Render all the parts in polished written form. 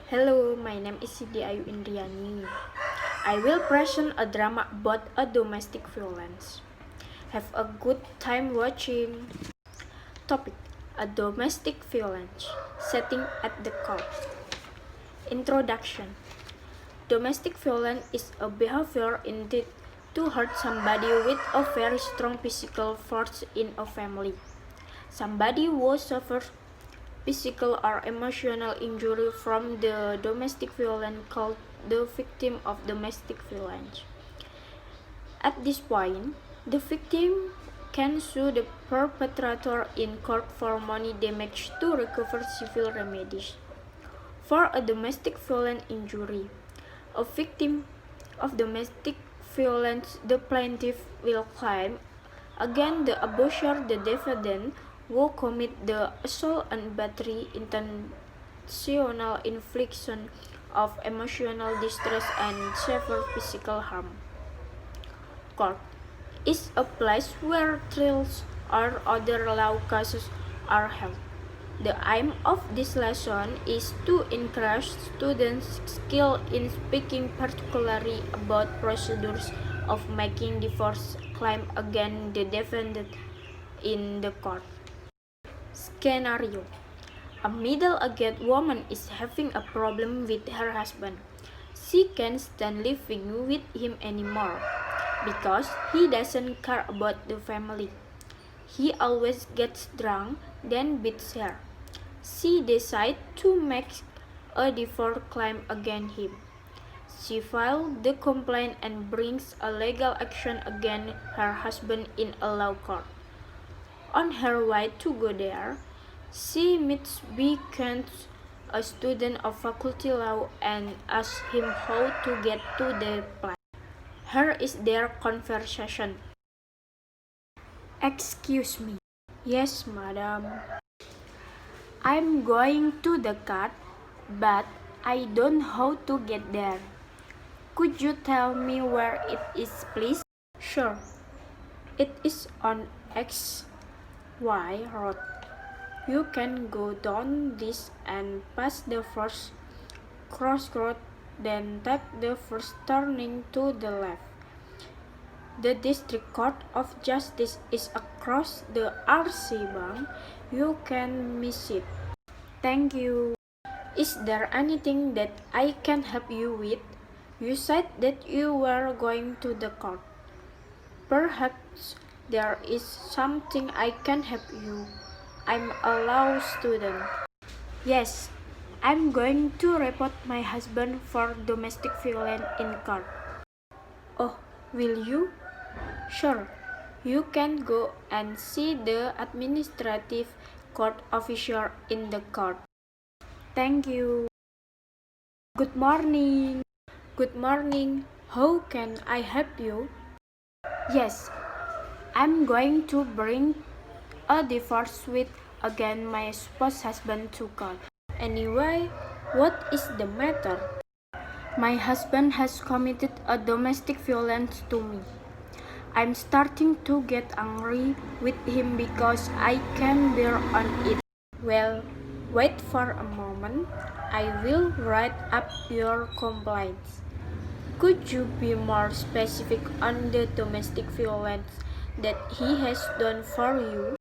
Hello, my name is Sindi Ayu Indriyani. I will present a drama about a domestic violence. Have a good time watching. Topic: A domestic violence. Setting at the court. Introduction. Domestic violence is a behavior intended to hurt somebody with a very strong physical force in a family. Somebody who suffers physical or emotional injury from the domestic violence called the victim of domestic violence. At this point, the victim can sue the perpetrator in court for money damage to recover civil remedies. For a domestic violence injury, a victim of domestic violence, the plaintiff will claim against the abuser, the defendant, who commit the assault and battery, intentional infliction of emotional distress and severe physical harm. Court is a place where trials or other law cases are held. The aim of this lesson is to encourage students' skill in speaking, particularly about procedures of making divorce claim against the defendant in the court. Scenario: A middle-aged woman is having a problem with her husband. She can't stand living with him anymore because he doesn't care about the family. He always gets drunk, then beats her. She decides to make a divorce claim against him. She files the complaint and brings a legal action against her husband in a law court. On her way to go there, she meets B. Kent, a student of faculty law, and asks him how to get to the place. Here is their conversation. Excuse me. Yes, madam. I'm going to the court, but I don't know how to get there. Could you tell me where it is, please? Sure. It is on XY Road. You can go down this and pass the first crossroad, then take the first turning to the left. The District Court of Justice is across the RC Bank. You can miss it. Thank you. Is there anything that I can help you with? You said that you were going to the court. Perhaps there is something I can help you. I'm a law student. Yes, I'm going to report my husband for domestic violence in court. Oh, will you? Sure. You can go and see the administrative court officer in the court. Thank you. Good morning. Good morning. How can I help you? Yes, I'm going to bring a divorce suit against my supposed husband to court. Anyway, what is the matter? My husband has committed a domestic violence to me. I'm starting to get angry with him because I can't bear on it. Well, wait for a moment. I will write up your complaints. Could you be more specific on the domestic violence that he has done for you?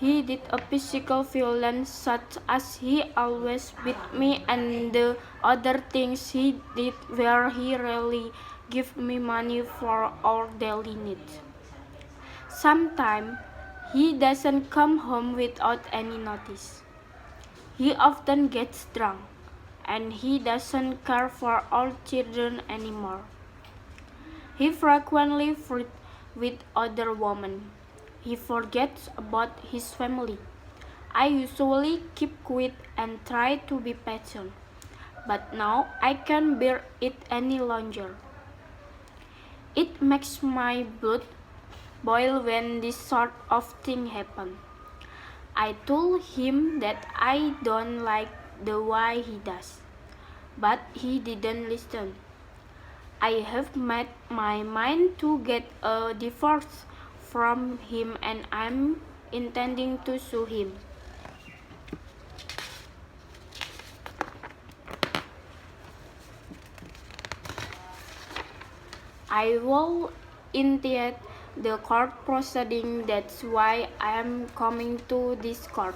He did a physical violence such as he always beat me, and the other things he did where he really gave me money for our daily needs. Sometimes he doesn't come home without any notice. He often gets drunk, and he doesn't care for our children anymore. He frequently flirts with other women. He forgets about his family. I usually keep quiet and try to be patient, but now I can't bear it any longer. It makes my blood boil when this sort of thing happens. I told him that I don't like the way he does, but he didn't listen. I have made my mind to get a divorce from him, and I'm intending to sue him. I will initiate the court proceeding. That's why I am coming to this court.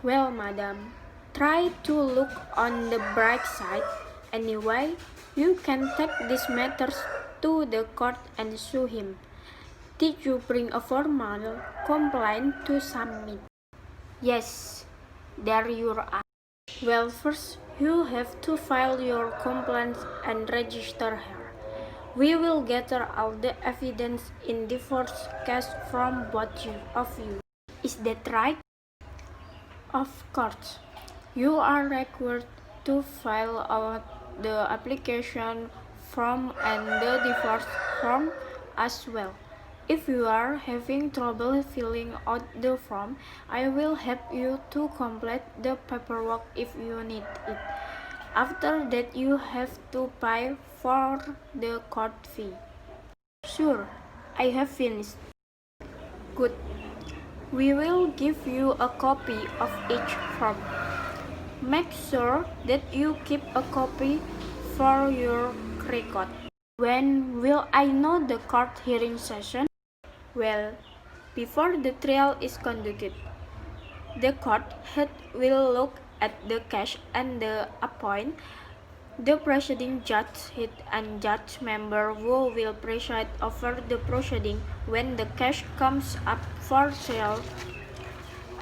Well, madam, try to look on the bright side. Anyway, you can take these matters to the court and sue him. Did you bring a formal complaint to submit? Yes, there you are. Well, first, you have to file your complaint and register her. We will gather all the evidence in the first case from both of you. Is that right? Of course. You are required to fill out the application form and the divorce form as well. If you are having trouble filling out the form, I will help you to complete the paperwork if you need it. After that, you have to pay for the court fee. Sure, I have finished. Good. We will give you a copy of each form. Make sure that you keep a copy for your record. When will I know the court hearing session? Well, before the trial is conducted, the court head will look at the case and appoint the presiding judge head and judge member who will preside over the proceeding when the case comes up for trial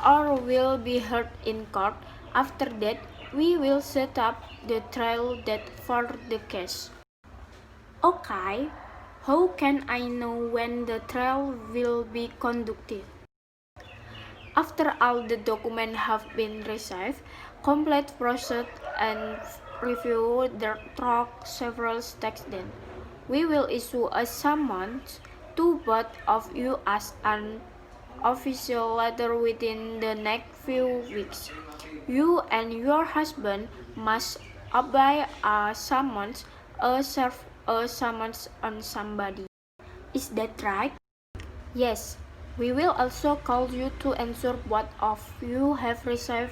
or will be heard in court. After that, we will set up the trial date for the case. Okay, how can I know when the trial will be conducted? After all the documents have been received, complete process and review through several steps, then we will issue a summons to both of you as an official letter within the next few weeks. You and your husband must obey a summons or serve a summons on somebody. Is that right? Yes. We will also call you to ensure both of you have received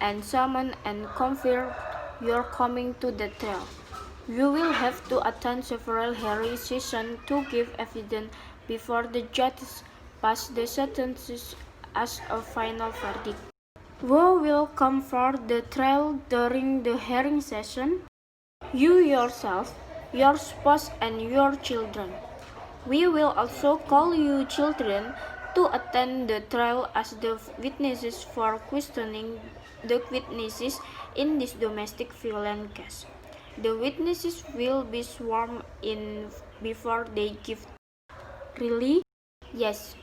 and summoned and confirm your coming to the trial. You will have to attend several hearing sessions to give evidence before the judges pass the sentences as a final verdict. Who will come for the trial during the hearing session? You yourself, your spouse, and your children. We will also call you children to attend the trial as the witnesses for questioning the witnesses in this domestic violence case. The witnesses will be sworn in before they give. Really? Yes.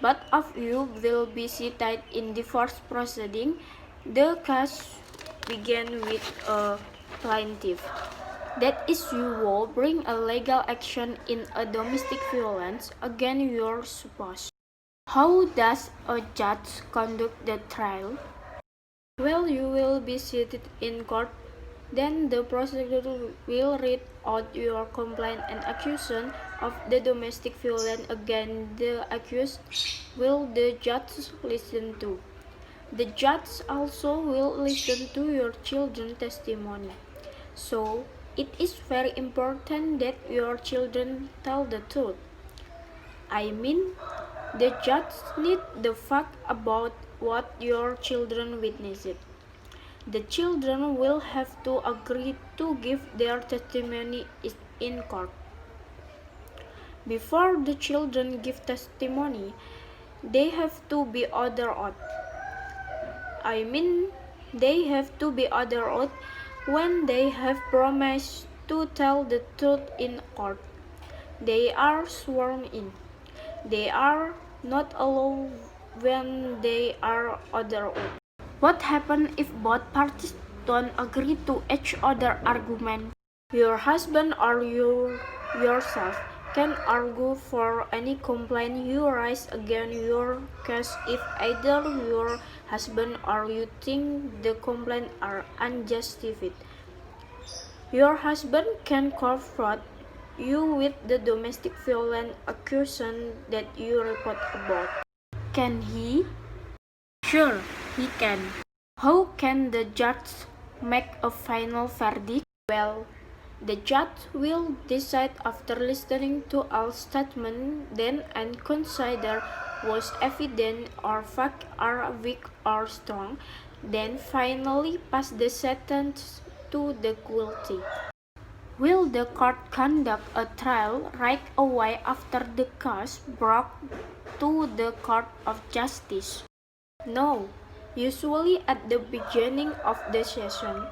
Both of you will be seated in the first proceeding. The case begins with a plaintiff. That is, you will bring a legal action in a domestic violence against your spouse. How does a judge conduct the trial? Well, you will be seated in court. Then the prosecutor will read out your complaint and accusation of the domestic violence against the accused. Will the judge listen to? The judge also will listen to your children's testimony. So, it is very important that your children tell the truth. I mean, the judge needs the fact about what your children witnessed. The children will have to agree to give their testimony in court. Before the children give testimony, they have to be under oath. They have to be under oath when they have promised to tell the truth in court. They are sworn in. They are not allowed when they are under oath. What happens if both parties don't agree to each other's argument? Your husband or yourself can argue for any complaint you raise against your case if either your husband or you think the complaints are unjustified. Your husband can confront you with the domestic violence accusation that you report about. Can he? Sure, he can. How can the judge make a final verdict? Well, The judge will decide after listening to all statements then and consider was evident or fact are weak or strong, then finally pass the sentence to the guilty. Will the court conduct a trial right away after the case brought to the court of justice? No, usually at the beginning of the session.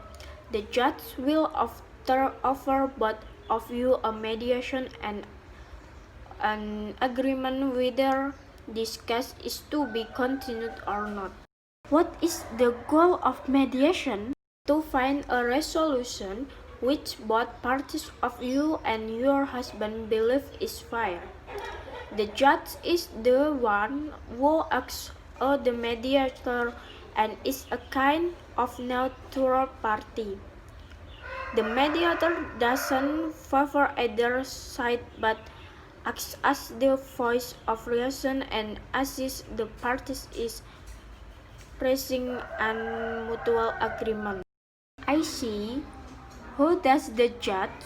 The judge will offer both of you a mediation and an agreement whether this case is to be continued or not. What is the goal of mediation? To find a resolution which both parties of you and your husband believe is fair. The judge is the one who acts as the mediator and is a kind of neutral party. The mediator doesn't favor either side but acts as the voice of reason and assists the parties in reaching a mutual agreement. I see. Who does the judge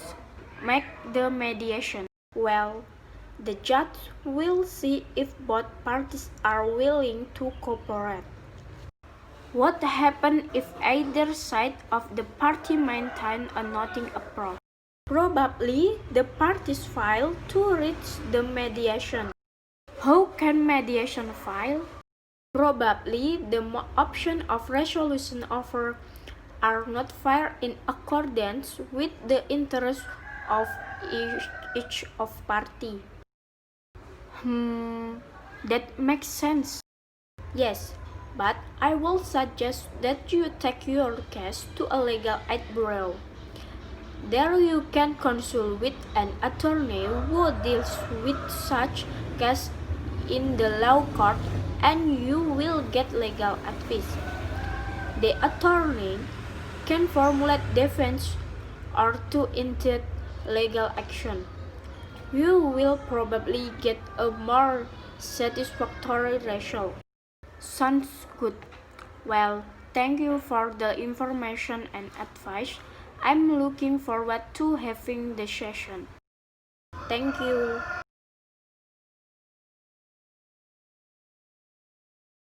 make the mediation? Well, the judge will see if both parties are willing to cooperate. What happens if either side of the party maintain a nothing approach? Probably the parties fail to reach the mediation. How can mediation fail? Probably the option of resolution offered are not fair in accordance with the interests of each of party. That makes sense. Yes, but I will suggest that you take your case to a legal aid bureau. There you can consult with an attorney who deals with such cases in the law court and you will get legal advice. The attorney can formulate defense or to initiate legal action. You will probably get a more satisfactory result. Sounds good. Well, thank you for the information and advice. I'm looking forward to having the session. Thank you.